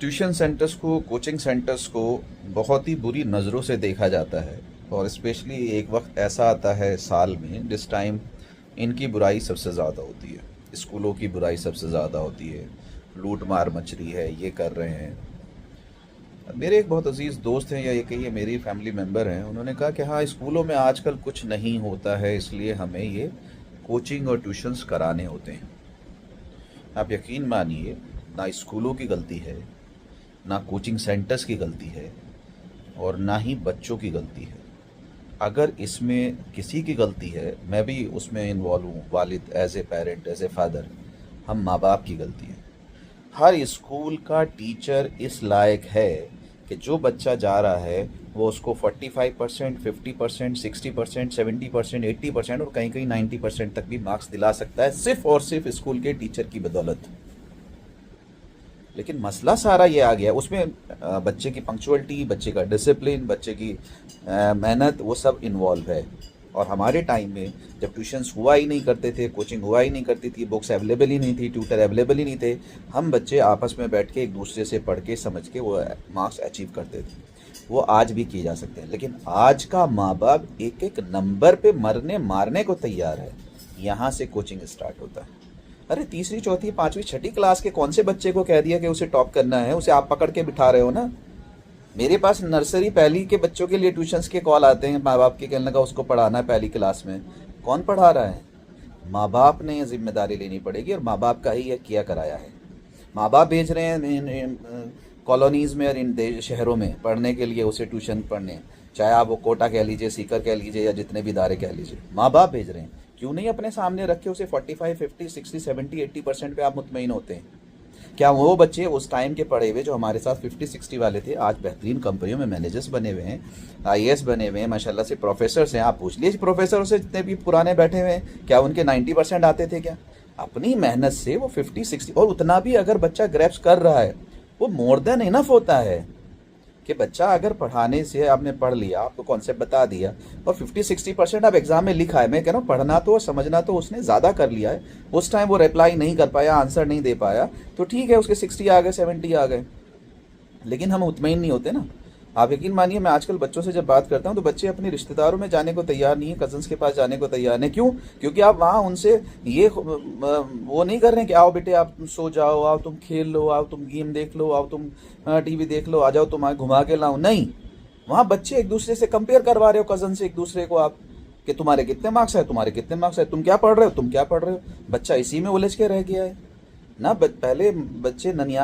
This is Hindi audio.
ट्यूशन सेंटर्स को, कोचिंग सेंटर्स को बहुत ही बुरी नज़रों से देखा जाता है। और स्पेशली एक वक्त ऐसा आता है साल में जिस टाइम इनकी बुराई सबसे ज़्यादा होती है। स्कूलों की बुराई सबसे ज़्यादा होती है। लूट मार मच रही है, ये कर रहे हैं। मेरे एक बहुत अजीज़ दोस्त हैं, या ये कहिए मेरी फैमिली मेम्बर हैं, उन्होंने कहा कि हाँ, स्कूलों में आजकल कुछ नहीं होता है, इसलिए हमें ये कोचिंग और ट्यूशन्स कराने होते हैं। आप यकीन मानिए, ना स्कूलों की गलती है, ना कोचिंग सेंटर्स की गलती है, और ना ही बच्चों की गलती है। अगर इसमें किसी की गलती है, मैं भी उसमें इन्वॉल्व हूँ, वालिद as a parent, as a father, हम माँ बाप की गलती है। हर स्कूल का टीचर इस लायक है कि जो बच्चा जा रहा है वो उसको 45%, 50%, 60%, 70%, 80% और कहीं कहीं 90% तक भी मार्क्स दिला सकता है, सिर्फ और सिर्फ स्कूल के टीचर की बदौलत। लेकिन मसला सारा ये आ गया उसमें, बच्चे की पंक्चुअलिटी, बच्चे का डिसिप्लिन, बच्चे की मेहनत, वो सब इन्वॉल्व है। और हमारे टाइम में जब ट्यूशन्स हुआ ही नहीं करते थे, कोचिंग हुआ ही नहीं करती थी, बुक्स अवेलेबल ही नहीं थी, ट्यूटर अवेलेबल ही नहीं थे, हम बच्चे आपस में बैठ के एक दूसरे से पढ़ के समझ के वो मार्क्स अचीव करते थे। वो आज भी किए जा सकते हैं। लेकिन आज का माँ बाप एक एक नंबर पे मरने मारने को तैयार है। यहाँ से कोचिंग स्टार्ट होता है। अरे तीसरी, चौथी, पांचवी, छठी क्लास के कौन से बच्चे को कह दिया कि उसे टॉप करना है? उसे आप पकड़ के बिठा रहे हो ना। मेरे पास नर्सरी पहली के बच्चों के लिए ट्यूशन्स के कॉल आते हैं, माँ बाप के कहने लगा उसको पढ़ाना है पहली क्लास में। कौन पढ़ा रहा है? माँ बाप ने ये जिम्मेदारी लेनी पड़ेगी, और माँ बाप का ही ये किया कराया है। माँ बाप भेज रहे हैं इन कॉलोनीज़ में और इन शहरों में पढ़ने के लिए उसे ट्यूशन पढ़ने, चाहे आप वो कोटा कह लीजिए, सीकर कह लीजिए, या जितने भी इदारे कह लीजिए, माँ बाप भेज रहे हैं। क्यों नहीं अपने सामने रख के उसे 45, 50, 60, 70, 80% पे आप मुतमईन होते हैं? क्या वो बच्चे उस टाइम के पढ़े हुए जो हमारे साथ 50, 60 वाले थे, आज बेहतरीन कंपनियों में मैनेजर्स बने हुए हैं, आईएएस बने हुए हैं, माशाल्लाह से प्रोफेसर्स हैं? आप पूछ लीजिए प्रोफेसरों से, जितने भी पुराने बैठे हुए हैं, क्या उनके 90% आते थे क्या? अपनी मेहनत से वो 50, 60, और उतना भी अगर बच्चा ग्रैप्स कर रहा है, वो मोर देन इनफ होता है। कि बच्चा अगर पढ़ाने से, आपने पढ़ लिया, आपको कॉन्सेप्ट बता दिया, और 50-60% आप एग्जाम में लिखा है, मैं कह रहा हूँ पढ़ना तो और समझना तो उसने ज़्यादा कर लिया है, उस टाइम वो रिप्लाई नहीं कर पाया, आंसर नहीं दे पाया, तो ठीक है, उसके 60 आ गए, 70 आ गए। लेकिन हम मुतमईन नहीं होते ना। आप यकीन मानिए, मैं आजकल बच्चों से जब बात करता हूँ तो बच्चे अपने रिश्तेदारों में जाने को तैयार नहीं है, कजन्स के पास जाने को तैयार नहीं। क्यों? क्योंकि आप वहाँ उनसे ये वो नहीं कर रहे हैं कि आओ बेटे आप सो जाओ, आओ तुम खेल लो, आओ तुम गेम देख लो, आओ तुम टीवी देख लो, आ जाओ तुम्हारे घुमा के लाऊं। नहीं, वहाँ बच्चे एक दूसरे से कंपेयर करवा रहे हो, कजन से एक दूसरे को आप, कि तुम्हारे कितने मार्क्स है, तुम्हारे कितने मार्क्स है, तुम क्या पढ़ रहे हो, तुम क्या पढ़ रहे हो। बच्चा इसी में उलझ के रह गया है ना। पहले बच्चे ननिया